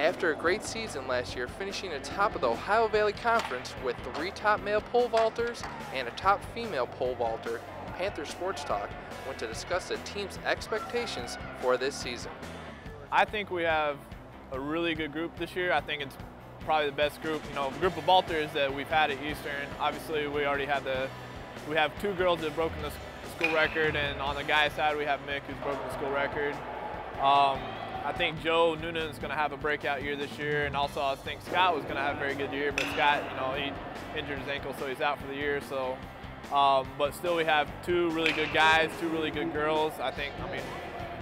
After a great season last year, finishing atop of the Ohio Valley Conference with 3 top male pole vaulters and a top female pole vaulter, Panther Sports Talk went to discuss the team's expectations for this season. I think we have a really good group this year. I think it's probably the best group, group of vaulters that we've had at Eastern. Obviously, we have 2 girls that have broken the school record, and on the guys' side, we have Mick, who's broken the school record. I think Joe Noonan is going to have a breakout year this year, and also I think Scott was going to have a very good year, but Scott, he injured his ankle, so he's out for the year. So, but still, we have 2 really good guys, 2 really good girls.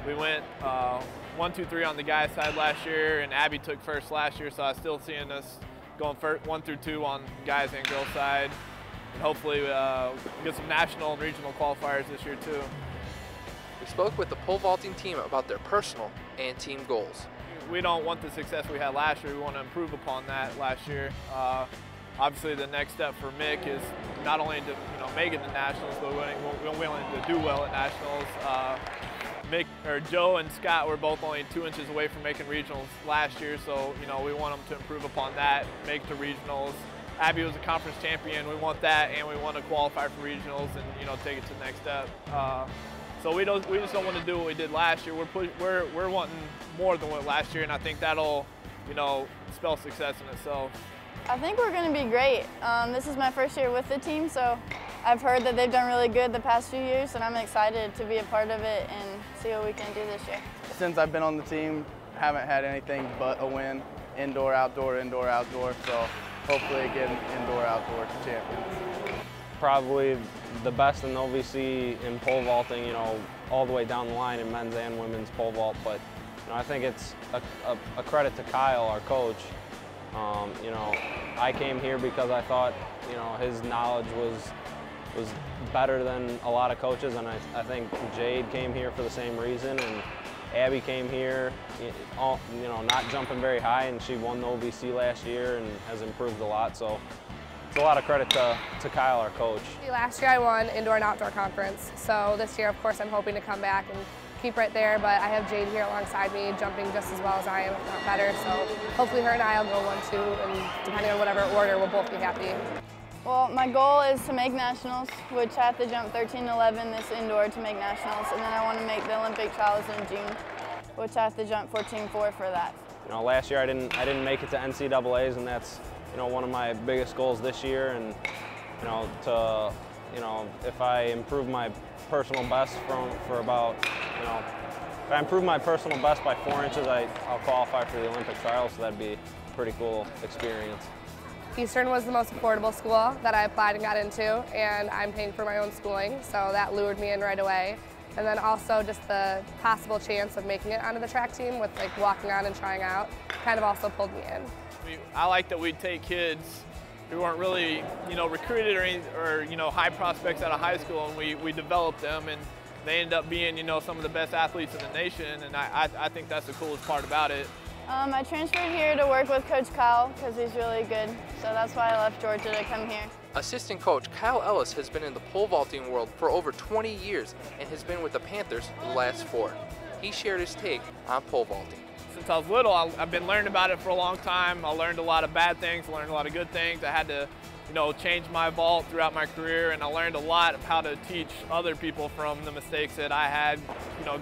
We went 1, 2, 3 on the guys' side last year, and Abby took first last year, so I'm still seeing us going 1 through 2 on guys and girls' side, and hopefully get some national and regional qualifiers this year too. We spoke with the pole vaulting team about their personal and team goals. We don't want the success we had last year. We want to improve upon that last year. Obviously, the next step for Mick is not only to make it to nationals, but we're willing to do well at nationals. Joe and Scott were both only 2 inches away from making regionals last year, so we want them to improve upon that, make it to regionals. Abby was a conference champion. We want that, and we want to qualify for regionals and take it to the next step. So we just don't want to do what we did last year. We're wanting more than what last year, and I think that'll spell success in itself. I think we're going to be great. This is my first year with the team, so I've heard that they've done really good the past few years, and I'm excited to be a part of it and see what we can do this year. Since I've been on the team, I haven't had anything but a win, indoor, outdoor, indoor, outdoor. So hopefully again, indoor, outdoor champions. Probably the best in OVC in pole vaulting, all the way down the line in men's and women's pole vault. But I think it's a credit to Kyle, our coach. I came here because I thought his knowledge was better than a lot of coaches, and I think Jade came here for the same reason, and Abby came here, not jumping very high, and she won the OVC last year and has improved a lot. So it's a lot of credit to Kyle, our coach. Last year I won indoor and outdoor conference, so this year, of course, I'm hoping to come back and keep right there, but I have Jade here alongside me, jumping just as well as I am, if not better, so hopefully her and I will go 1, 2, and depending on whatever order, we'll both be happy. Well, my goal is to make nationals, which I have to jump 13.11 this indoor to make nationals, and then I want to make the Olympic trials in June, which I have to jump 14.4 for that. Last year I didn't make it to NCAAs, and that's one of my biggest goals this year, and if I improve my personal best if I improve my personal best by 4 inches, I'll qualify for the Olympic trials, so that'd be a pretty cool experience. Eastern was the most affordable school that I applied and got into, and I'm paying for my own schooling, so that lured me in right away. And then also just the possible chance of making it onto the track team with walking on and trying out kind of also pulled me in. I like that we take kids who weren't really recruited or high prospects out of high school, and we develop them, and they end up being some of the best athletes in the nation, and I think that's the coolest part about it. I transferred here to work with Coach Kyle because he's really good, so that's why I left Georgia to come here. Assistant coach Kyle Ellis has been in the pole vaulting world for over 20 years and has been with the Panthers the last 4. He shared his take on pole vaulting. Since I was little, I've been learning about it for a long time. I learned a lot of bad things, I learned a lot of good things. I had to change my vault throughout my career, and I learned a lot of how to teach other people from the mistakes that I had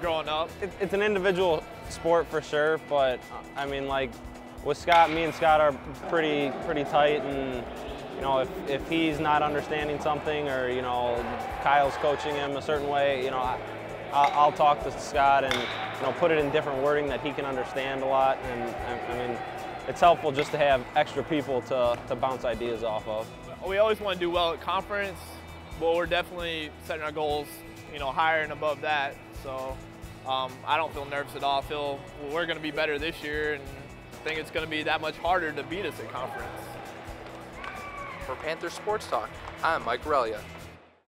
growing up. It's an individual sport for sure, but with Scott, me and Scott are pretty tight, and if he's not understanding something, or Kyle's coaching him a certain way, I'll talk to Scott and put it in different wording that he can understand a lot, and it's helpful just to have extra people to bounce ideas off of. We always want to do well at conference, but we're definitely setting our goals higher and above that. So I don't feel nervous at all. I feel we're going to be better this year, and I think it's going to be that much harder to beat us at conference. For Panther Sports Talk, I'm Mike Relia.